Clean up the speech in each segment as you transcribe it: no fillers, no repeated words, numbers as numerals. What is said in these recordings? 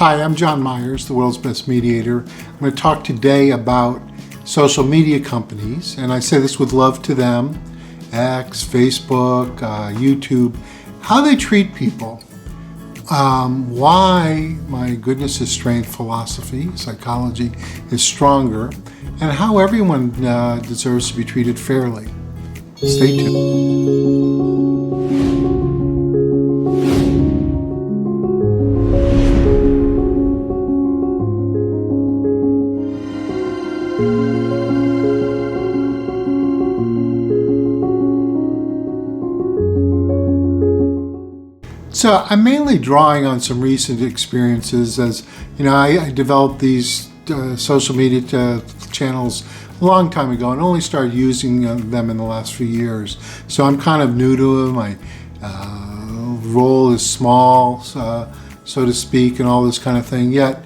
Hi, I'm John Myers, the world's best mediator. I'm going to talk today about social media companies, and I say this with love to them, X, Facebook, YouTube, how they treat people, why my goodness is strength philosophy, psychology is stronger, and how everyone deserves to be treated fairly. Stay tuned. So I'm mainly drawing on some recent experiences. As you know, I developed these social media channels a long time ago and only started using them in the last few years. So I'm kind of new to them. My role is small, so to speak, and all this kind of thing. Yet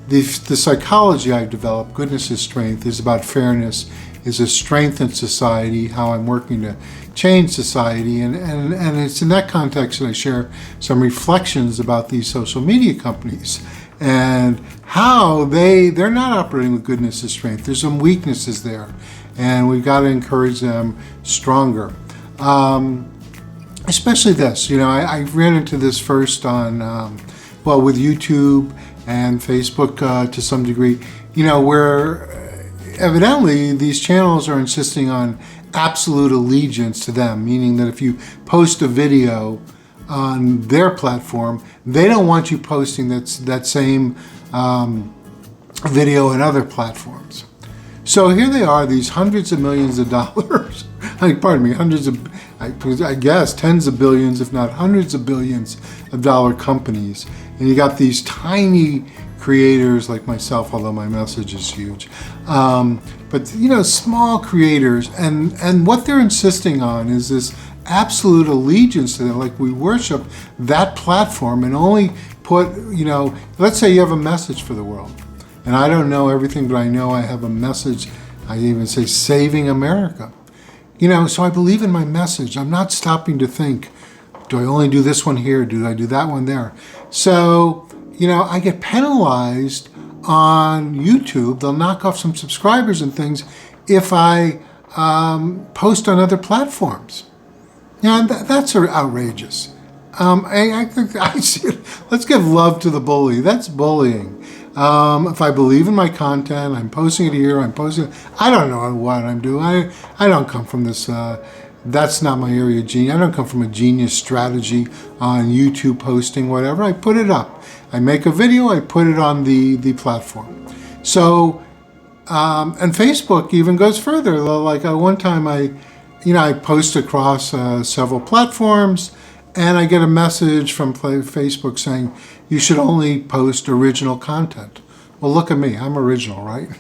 the psychology I've developed, goodness is strength, is about fairness, is a strength in society, how I'm working to change society, and it's in that context that I share some reflections about these social media companies and how they're not operating with goodness is strength. There's some weaknesses there, and we've got to encourage them stronger. Especially this, you know, I ran into this first on, with YouTube and Facebook to some degree, you know, where evidently these channels are insisting on absolute allegiance to them, meaning that if you post a video on their platform, they don't want you posting that same video on other platforms. So here they are, these hundreds of millions of dollars, I guess tens of billions, if not hundreds of billions of dollar companies. And you got these tiny creators like myself, although my message is huge. But you know, small creators, and what they're insisting on is this absolute allegiance to them. Like, we worship that platform and only put, you know, let's say you have a message for the world. And I don't know everything, but I know I have a message. I even say saving America. You know, so I believe in my message. I'm not stopping to think, do I only do this one here? Do I do that one there? So, you know, I get penalized on YouTube. They'll knock off some subscribers and things if I post on other platforms. Yeah, that's outrageous. I think I see it. Let's give love to the bully. That's bullying. If I believe in my content, I'm posting it here, I'm posting it. I don't know what I'm doing. I don't come from this, that's not my area of genius. I don't come from a genius strategy on YouTube posting, whatever. I put it up. I make a video, I put it on the platform. So, and Facebook even goes further. Like one time I post across several platforms, and I get a message from Facebook saying, you should only post original content. Well, look at me, I'm original, right?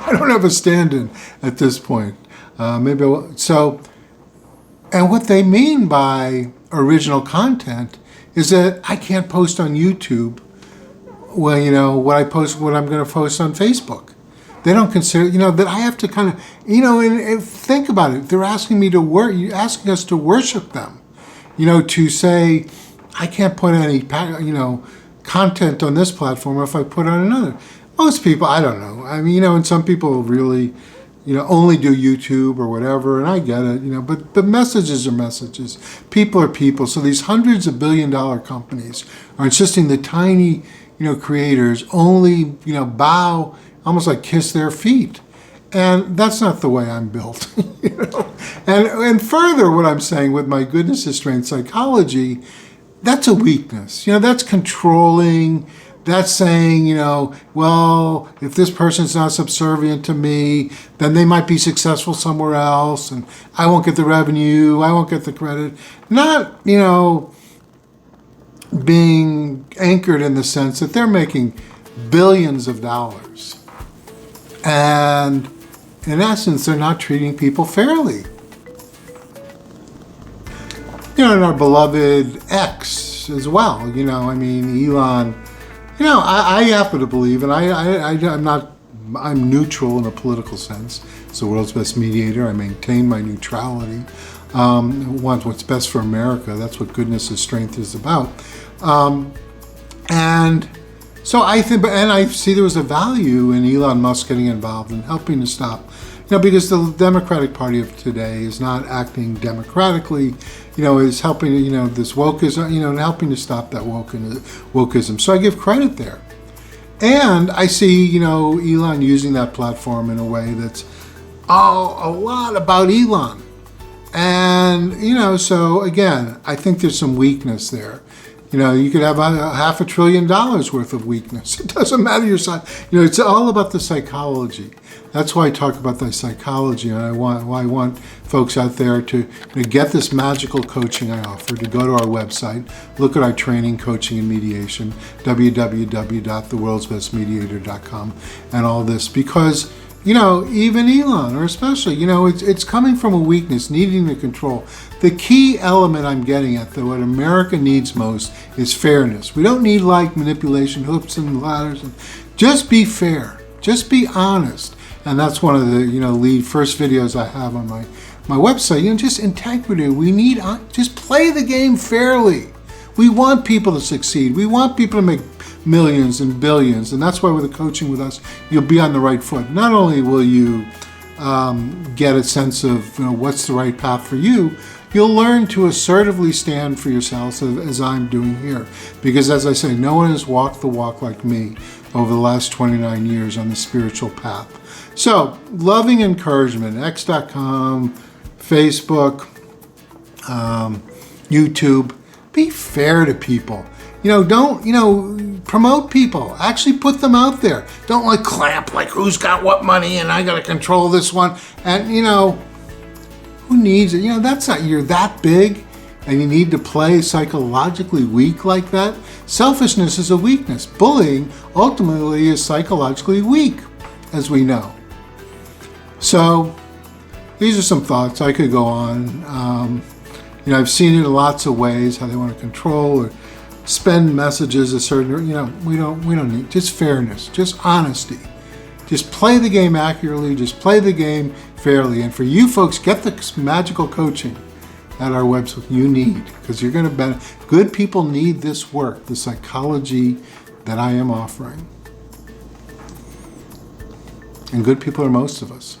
I don't have a stand-in at this point. Maybe I will. So, and what they mean by original content is that I can't post on YouTube, well, you know, what I'm going to post on Facebook. They don't consider, you know, that I have to kind of, you know, and think about it. They're asking me to asking us to worship them, you know, to say, I can't put any, you know, content on this platform if I put on another. Most people, I don't know. I mean, you know, and some people really, you know, only do YouTube or whatever, and I get it, you know, but messages are messages. People are people. So these hundreds of billion-dollar companies are insisting the tiny, you know, creators only, you know, bow, almost like kiss their feet. And that's not the way I'm built, you know. And further, what I'm saying with my goodness is strength psychology, that's a weakness. You know, that's controlling. That's saying, you know, well, if this person's not subservient to me, then they might be successful somewhere else, and I won't get the revenue, I won't get the credit. Not, you know, being anchored in the sense that they're making billions of dollars. And in essence, they're not treating people fairly. You know, and our beloved X as well, you know, I mean, Elon. You know, I happen to believe, and I'm neutral in a political sense. As the world's best mediator, I maintain my neutrality. Want what's best for America. That's what goodness and strength is about. And So I think, and I see there was a value in Elon Musk getting involved and helping to stop, because the Democratic Party of today is not acting democratically, is helping, this wokeism, and helping to stop that wokeism. So I give credit there. And I see, Elon using that platform in a way that's a lot about Elon. And, so again, I think there's some weakness there. You could have $500 billion worth of weakness. It doesn't matter your size. It's all about the psychology. That's why I talk about the psychology, and I want folks out there to get this magical coaching I offer, to go to our website, look at our training, coaching, and mediation, www.theworldsbestmediator.com, and all this, because even Elon, or especially, it's coming from a weakness, needing to control. The key element I'm getting at, that what America needs most, is fairness. We don't need manipulation, hoops and ladders. Just be fair. Just be honest. And that's one of the, lead first videos I have on my website. Just integrity. We need, just play the game fairly. We want people to succeed. We want people to make millions and billions. And that's why with the coaching with us, you'll be on the right foot. Not only will you get a sense of what's the right path for you, you'll learn to assertively stand for yourself, as I'm doing here. Because as I say, no one has walked the walk like me over the last 29 years on the spiritual path. So, loving encouragement, x.com, Facebook, YouTube. Be fair to people. Don't, promote people. Actually put them out there. Don't clamp, who's got what money and I got to control this one. And, who needs it? That's not, you're that big and you need to play psychologically weak like that. Selfishness is a weakness. Bullying ultimately is psychologically weak, as we know. So these are some thoughts. I could go on. I've seen it in lots of ways, how they want to control or spend messages a certain, we don't need, just fairness, just honesty. Just play the game accurately, just play the game fairly. And for you folks, get the magical coaching at our website you need, because you're going to benefit. Good people need this work, the psychology that I am offering. And good people are most of us.